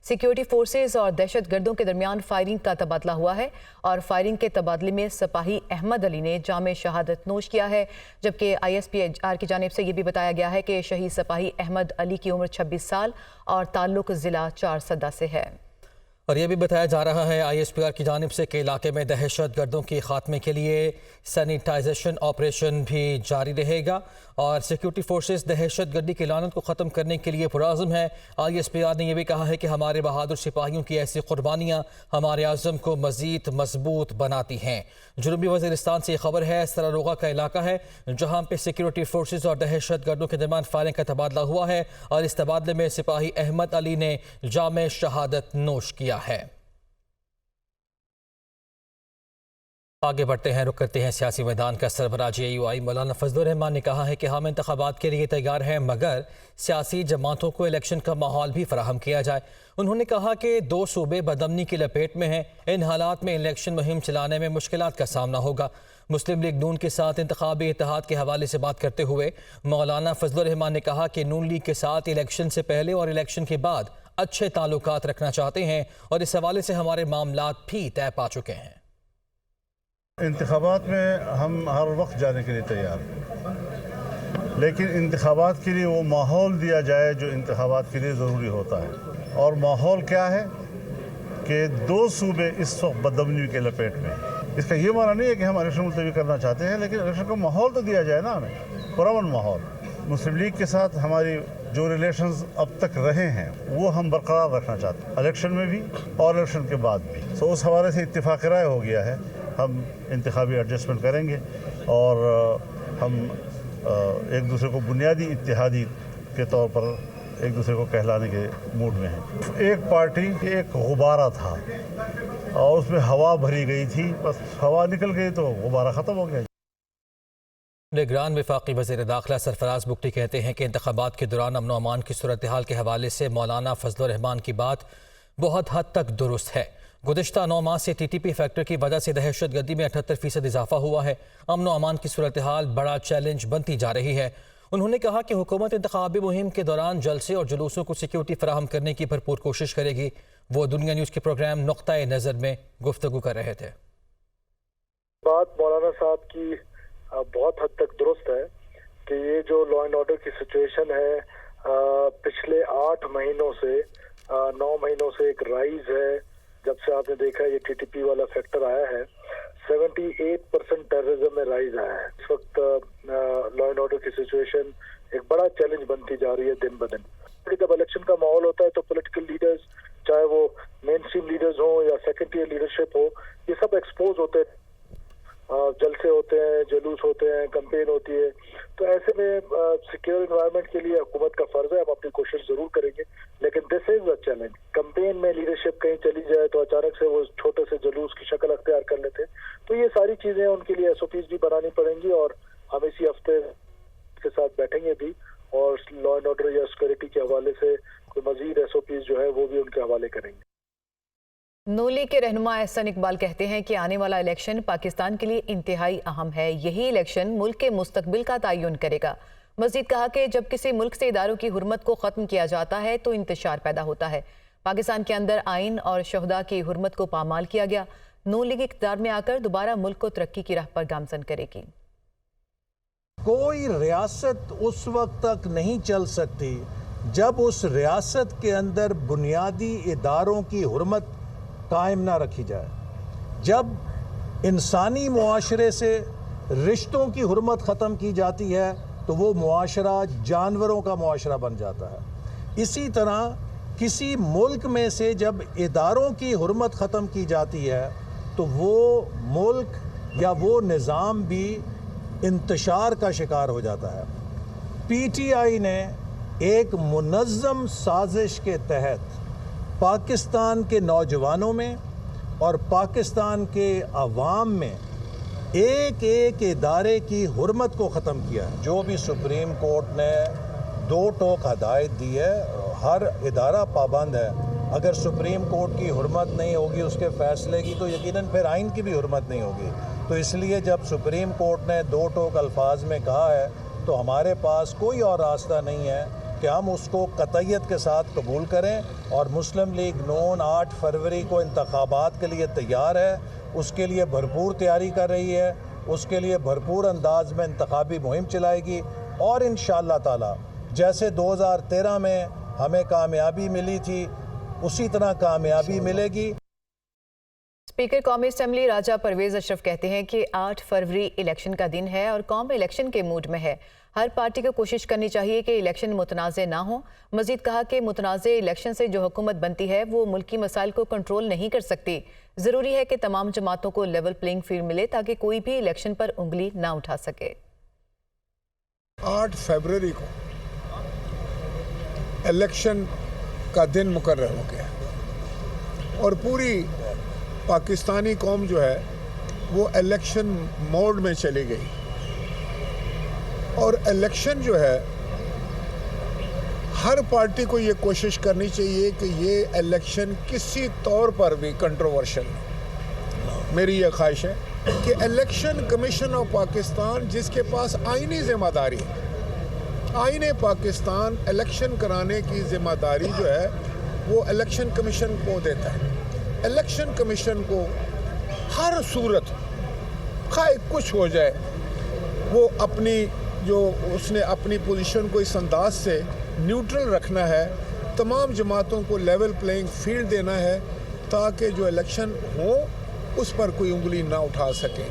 Security forces اور دہشت گردوں کے درمیان فائرنگ کا تبادلہ ہوا ہے اور فائرنگ کے تبادلے میں سپاہی احمد علی نے جام شہادت نوش کیا ہے، جبکہ ISPR کی جانب سے یہ بھی بتایا گیا ہے کہ شہید سپاہی احمد علی کی عمر 26 سال اور تعلق ضلع چارسدہ سے ہے۔ اور یہ بھی بتایا جا رہا ہے ISPR کی جانب سے کہ علاقے میں دہشت گردوں کے خاتمے کے لیے سینیٹائزیشن آپریشن بھی جاری رہے گا اور سیکیورٹی فورسز دہشت گردی کی لعنت کو ختم کرنے کے لیے پرعزم ہے۔ ISPR نے یہ بھی کہا ہے کہ ہمارے بہادر سپاہیوں کی ایسی قربانیاں ہمارے عزم کو مزید مضبوط بناتی ہیں۔ جنوبی وزیرستان سے یہ خبر ہے، سراروغہ کا علاقہ ہے جہاں پہ سیکیورٹی فورسز اور دہشت گردوں کے درمیان فائرنگ کا تبادلہ ہوا ہے اور اس تبادلے میں سپاہی احمد علی نے جام شہادت نوش کیا ہے۔ آگے بڑھتے ہیں، رخ کرتے ہیں سیاسی میدان کا۔ سربراہ JUI مولانا فضل الرحمان نے کہا ہے کہ ہم انتخابات کے لیے تیار ہیں مگر سیاسی جماعتوں کو الیکشن کا ماحول بھی فراہم کیا جائے۔ انہوں نے کہا کہ 2 صوبے بدامنی کی لپیٹ میں ہیں، ان حالات میں الیکشن مہم چلانے میں مشکلات کا سامنا ہوگا۔ مسلم لیگ نون کے ساتھ انتخابی اتحاد کے حوالے سے بات کرتے ہوئے مولانا فضل الرحمان نے کہا کہ نون لیگ کے ساتھ الیکشن سے پہلے اور الیکشن کے بعد اچھے تعلقات رکھنا چاہتے ہیں اور اس حوالے سے ہمارے معاملات بھی طے پا چکے ہیں۔ انتخابات میں ہم ہر وقت جانے کے لیے تیار ہیں، لیکن انتخابات کے لیے وہ ماحول دیا جائے جو انتخابات کے لیے ضروری ہوتا ہے، اور ماحول کیا ہے کہ 2 صوبے اس وقت بدامنی کے لپیٹ میں ہیں۔ اس کا یہ معنی نہیں ہے کہ ہم الیکشن ملتوی کرنا چاہتے ہیں، لیکن الیکشن کا ماحول تو دیا جائے نا ہمیں، پرامن ماحول۔ مسلم لیگ کے ساتھ ہماری جو ریلیشنز اب تک رہے ہیں وہ ہم برقرار رکھنا چاہتے ہیں، الیکشن میں بھی اور الیکشن کے بعد بھی۔ اس حوالے سے اتفاق رائے ہو گیا ہے، ہم انتخابی ایڈجسٹمنٹ کریں گے اور ہم ایک دوسرے کو بنیادی اتحادی کے طور پر ایک دوسرے کو کہلانے کے موڈ میں ہیں۔ ایک پارٹی ایک غبارہ تھا اور اس میں ہوا بھری گئی تھی، بس ہوا نکل گئی تو غبارہ ختم ہو گیا۔ نگران وفاقی وزیر داخلہ سرفراز بگٹی کہتے ہیں کہ انتخابات کے دوران امن و امان کی صورتحال کے حوالے سے مولانا فضل الرحمان کی بات بہت حد تک درست ہے۔ گزشتہ 9 ماہ سے TTP فیکٹر کی وجہ سے دہشت گردی میں 78% اضافہ ہوا ہے۔ امن و امان کی صورتحال بڑا چیلنج بنتی جا رہی ہے۔ انہوں نے کہا کہ حکومت انتخابی مہم کے دوران جلسے اور جلوسوں کو سیکیورٹی فراہم کرنے کی بھرپور کوشش کرے گی۔ وہ دنیا نیوز کے پروگرام نقطۂ نظر میں گفتگو کر رہے تھے۔ بات مولانا صاحب کی بہت حد تک درست ہے کہ یہ جو لا اینڈ آرڈر کی سچویشن ہے پچھلے 8 مہینوں سے 9 مہینوں سے ایک رائز ہے۔ جب سے آپ نے دیکھا یہ TTP والا فیکٹر آیا ہے 78% ٹیررزم میں رائز آیا ہے۔ اس وقت لا اینڈ آرڈر کی سچویشن ایک بڑا چیلنج بنتی جا رہی ہے دن بدن۔ جب الیکشن کا ماحول ہوتا ہے تو پولیٹیکل لیڈرز، چاہے وہ مین اسٹریم لیڈرز ہوں یا سیکنڈ ٹیئر لیڈرشپ ہو، یہ سب ایکسپوز ہوتے ہیں، جلسے ہوتے ہیں، جلوس ہوتے ہیں، کمپین ہوتی ہے۔ تو ایسے میں سیکیور انوائرمنٹ کے لیے حکومت کا فرض ہے، ہم اپنی کوشش ضرور کریں گے، لیکن دس از اے چیلنج۔ کمپین میں لیڈرشپ کہیں چلی جائے تو اچانک سے وہ چھوٹے سے جلوس کی شکل اختیار کر لیتے ہیں۔ تو یہ ساری چیزیں ان کے لیے SOPs بھی بنانی پڑیں گی اور ہم اسی ہفتے کے ساتھ بیٹھیں گے بھی اور لا اینڈ آرڈر یا سیکورٹی کے حوالے سے کوئی مزید SOPs جو ہے وہ بھی ان کے حوالے کریں گے۔ نون لیگ کے رہنما احسن اقبال کہتے ہیں کہ آنے والا الیکشن پاکستان کے لیے انتہائی اہم ہے، یہی الیکشن ملک کے مستقبل کا تعین کرے گا۔ مزید کہا کہ جب کسی ملک سے اداروں کی حرمت کو ختم کیا جاتا ہے تو انتشار پیدا ہوتا ہے۔ پاکستان کے اندر آئین اور شہداء کی حرمت کو پامال کیا گیا۔ نون لیگ اقتدار میں آ کر دوبارہ ملک کو ترقی کی راہ پر گامزن کرے گی۔ کوئی ریاست اس وقت تک نہیں چل سکتی جب اس ریاست کے اندر بنیادی اداروں کی حرمت قائم نہ رکھی جائے۔ جب انسانی معاشرے سے رشتوں کی حرمت ختم کی جاتی ہے تو وہ معاشرہ جانوروں کا معاشرہ بن جاتا ہے۔ اسی طرح کسی ملک میں سے جب اداروں کی حرمت ختم کی جاتی ہے تو وہ ملک یا وہ نظام بھی انتشار کا شکار ہو جاتا ہے۔ PTI نے ایک منظم سازش کے تحت پاکستان کے نوجوانوں میں اور پاکستان کے عوام میں ایک ایک ادارے کی حرمت کو ختم کیا ہے۔ جو بھی سپریم کورٹ نے 2 ٹوک ہدایت دی ہے، ہر ادارہ پابند ہے۔ اگر سپریم کورٹ کی حرمت نہیں ہوگی اس کے فیصلے کی تو یقیناً پھر آئین کی بھی حرمت نہیں ہوگی۔ تو اس لیے جب سپریم کورٹ نے 2 ٹوک الفاظ میں کہا ہے تو ہمارے پاس کوئی اور راستہ نہیں ہے کہ ہم اس کو قطعیت کے ساتھ قبول کریں، اور مسلم لیگ نون 8 فروری کو انتخابات کے لیے تیار ہے، اس کے لیے بھرپور تیاری کر رہی ہے، اس کے لیے بھرپور انداز میں انتخابی مہم چلائے گی، اور انشاءاللہ تعالی جیسے 2013 میں ہمیں کامیابی ملی تھی اسی طرح کامیابی ملے گی۔ اسپیکر قومی اسمبلی راجہ پرویز اشرف کہتے ہیں کہ 8 فروری الیکشن کا دن ہے اور قوم الیکشن کے موڈ میں ہے۔ ہر پارٹی کو کوشش کرنی چاہیے کہ الیکشن متنازع نہ ہوں۔ مزید کہا کہ متنازع الیکشن سے جو حکومت بنتی ہے وہ ملکی مسائل کو کنٹرول نہیں کر سکتی۔ ضروری ہے کہ تمام جماعتوں کو لیول پلینگ فیلڈ ملے تاکہ کوئی بھی الیکشن پر انگلی نہ اٹھا سکے۔ 8 فروری کو الیکشن کا دن مقرر ہو گیا اور پوری پاکستانی قوم جو ہے وہ الیکشن موڈ میں چلی گئی، اور الیکشن جو ہے ہر پارٹی کو یہ کوشش کرنی چاہیے کہ یہ الیکشن کسی طور پر بھی کنٹروورشل نہ۔ میری یہ خواہش ہے کہ الیکشن کمیشن آف پاکستان جس کے پاس آئینی ذمہ داری ہے، آئین پاکستان الیکشن کرانے کی ذمہ داری جو ہے وہ الیکشن کمیشن کو دیتا ہے۔ الیکشن کمیشن کو ہر صورت خواہ کچھ ہو جائے وہ اپنی جو اس نے اپنی پوزیشن کو اس انداز سے نیوٹرل رکھنا ہے، تمام جماعتوں کو لیول پلینگ فیلڈ دینا ہے تاکہ جو الیکشن ہو اس پر کوئی انگلی نہ اٹھا سکے۔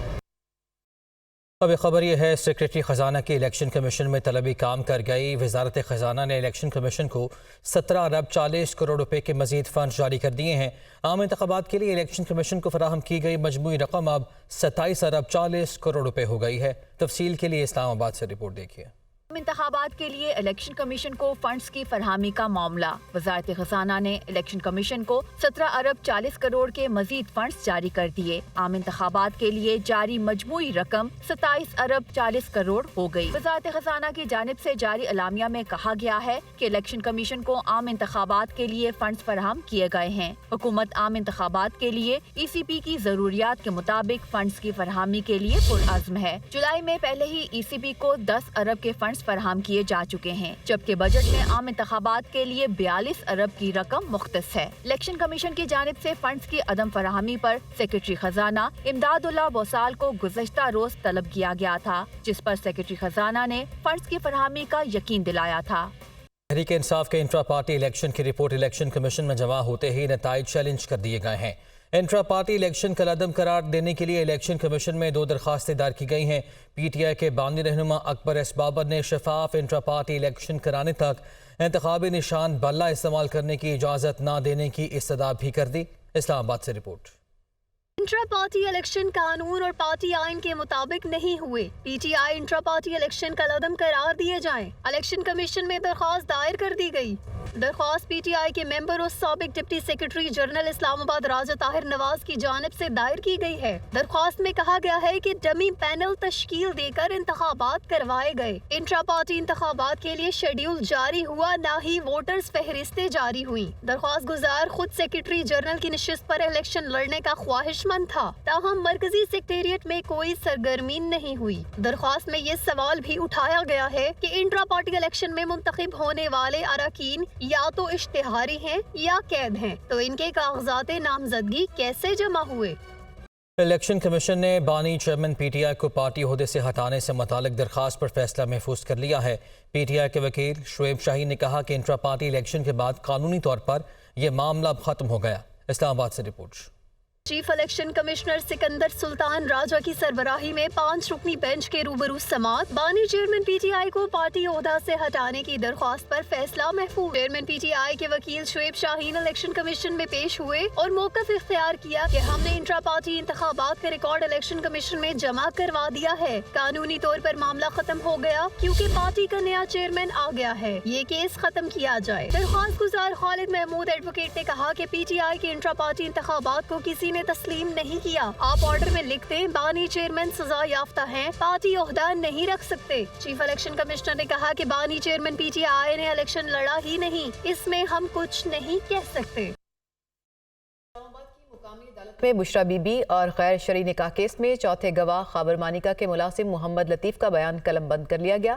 اب خبر یہ ہے سیکریٹری خزانہ کی الیکشن کمیشن میں طلبی کام کر گئی۔ وزارت خزانہ نے الیکشن کمیشن کو 17 ارب 40 کروڑ روپے کے مزید فنڈز جاری کر دیے ہیں۔ عام انتخابات کے لیے الیکشن کمیشن کو فراہم کی گئی مجموعی رقم اب 27 ارب 40 کروڑ روپے ہو گئی ہے۔ تفصیل کے لیے اسلام آباد سے رپورٹ دیکھیے۔ انتخابات کے لیے الیکشن کمیشن کو فنڈز کی فراہمی کا معاملہ۔ وزارت خزانہ نے الیکشن کمیشن کو 17 ارب 40 کروڑ کے مزید فنڈز جاری کر دیے۔ عام انتخابات کے لیے جاری مجموعی رقم 27 ارب 40 کروڑ ہو گئی۔ وزارت خزانہ کی جانب سے جاری اعلامیہ میں کہا گیا ہے کہ الیکشن کمیشن کو عام انتخابات کے لیے فنڈز فراہم کیے گئے ہیں۔ حکومت عام انتخابات کے لیے ECP کی ضروریات کے مطابق فنڈز کی فراہمی کے لیے پرعزم ہے۔ جولائی میں پہلے ہی ECP کو 10 ارب کے فنڈز فراہم کیے جا چکے ہیں، جبکہ بجٹ میں عام انتخابات کے لیے 42 ارب کی رقم مختص ہے۔ الیکشن کمیشن کی جانب سے فنڈز کی عدم فراہمی پر سیکریٹری خزانہ امداد اللہ بوسال کو گزشتہ روز طلب کیا گیا تھا، جس پر سیکریٹری خزانہ نے فنڈز کی فراہمی کا یقین دلایا تھا۔ تحریک انصاف کے انٹرا پارٹی الیکشن کی رپورٹ الیکشن کمیشن میں جمع ہوتے ہی نتائج چیلنج کر دیے گئے ہیں۔ انٹرا پارٹی الیکشن کالعدم قرار دینے کے لیے الیکشن کمیشن میں 2 درخواستیں دائر کی گئی ہیں۔ PTI کے بانی رہنما اکبر ایس بابر نے شفاف انٹرا پارٹی الیکشن کرانے تک انتخابی نشان بلہ استعمال کرنے کی اجازت نہ دینے کی استدعا بھی کر دی۔ اسلام آباد سے رپورٹ۔ انٹرا پارٹی الیکشن قانون اور پارٹی آئین کے مطابق نہیں ہوئے۔ PTI انٹرا پارٹی الیکشن کالعدم قرار دیے جائیں۔ الیکشن کمیشن میں درخواست دائر کر دی گئی۔ درخواست PTI کے ممبر اور سابق ڈپٹی سیکرٹری جنرل اسلام آباد راجہ طاہر نواز کی جانب سے دائر کی گئی ہے۔ درخواست میں کہا گیا ہے کہ ڈمی پینل تشکیل دے کر انتخابات کروائے گئے۔ انٹرا پارٹی انتخابات کے لیے شیڈیول جاری ہوا، نہ ہی ووٹرز فہرستیں جاری ہوئیں۔ درخواست گزار خود سیکرٹری جنرل کی نشست پر الیکشن لڑنے کا خواہش مند تھا، تاہم مرکزی سیکریٹریٹ میں کوئی سرگرمی نہیں ہوئی۔ درخواست میں یہ سوال بھی اٹھایا گیا ہے کہ انٹرا پارٹی الیکشن میں منتخب ہونے والے اراکین یا تو اشتہاری ہیں یا قید ہیں، تو ان کے کاغذات نامزدگی کیسے جمع ہوئے؟ الیکشن کمیشن نے بانی چیئرمین PTI کو پارٹی عہدے سے ہٹانے سے متعلق درخواست پر فیصلہ محفوظ کر لیا ہے۔ PTI کے وکیل شعیب شاہین نے کہا کہ انٹرا پارٹی الیکشن کے بعد قانونی طور پر یہ معاملہ اب ختم ہو گیا۔ اسلام آباد سے report. Chief election commissioner Sikandar Sultan Raja کی سربراہی میں 5 رکنی بینچ کے روبرو سماعت۔ بانی چیئرمین PTI کو پارٹی عہدہ سے ہٹانے کی درخواست پر فیصلہ محفوظ۔ چیئرمین PTI کے وکیل شعیب شاہین الیکشن کمیشن میں پیش ہوئے اور موقف اختیار کیا کہ ہم نے انٹرا پارٹی انتخابات کا ریکارڈ الیکشن کمیشن میں جمع کروا دیا ہے۔ قانونی طور پر معاملہ ختم ہو گیا کیونکہ پارٹی کا نیا چیئرمین آ گیا ہے۔ یہ کیس ختم کیا جائے۔ درخواست گزار خالد محمود ایڈوکیٹ نے کہا کہ PTI کے انٹرا پارٹی انتخابات کو کسی نے تسلیم نہیں کیا۔ آپ آرڈر میں لکھ دیں بانی چیئرمین سزا یافتہ ہیں، پارٹی عہدہ نہیں رکھ سکتے۔ چیف الیکشن کمشنر نے کہا کہ بانی چیئرمین PTI نے الیکشن لڑا ہی نہیں، اس میں ہم کچھ نہیں کہہ سکتے۔ میں بشرا بی بی اور غیر شرعی نکاح کیس میں چوتھے گواہ خابر مانیکا کے ملازم محمد لطیف کا بیان قلم بند کر لیا گیا۔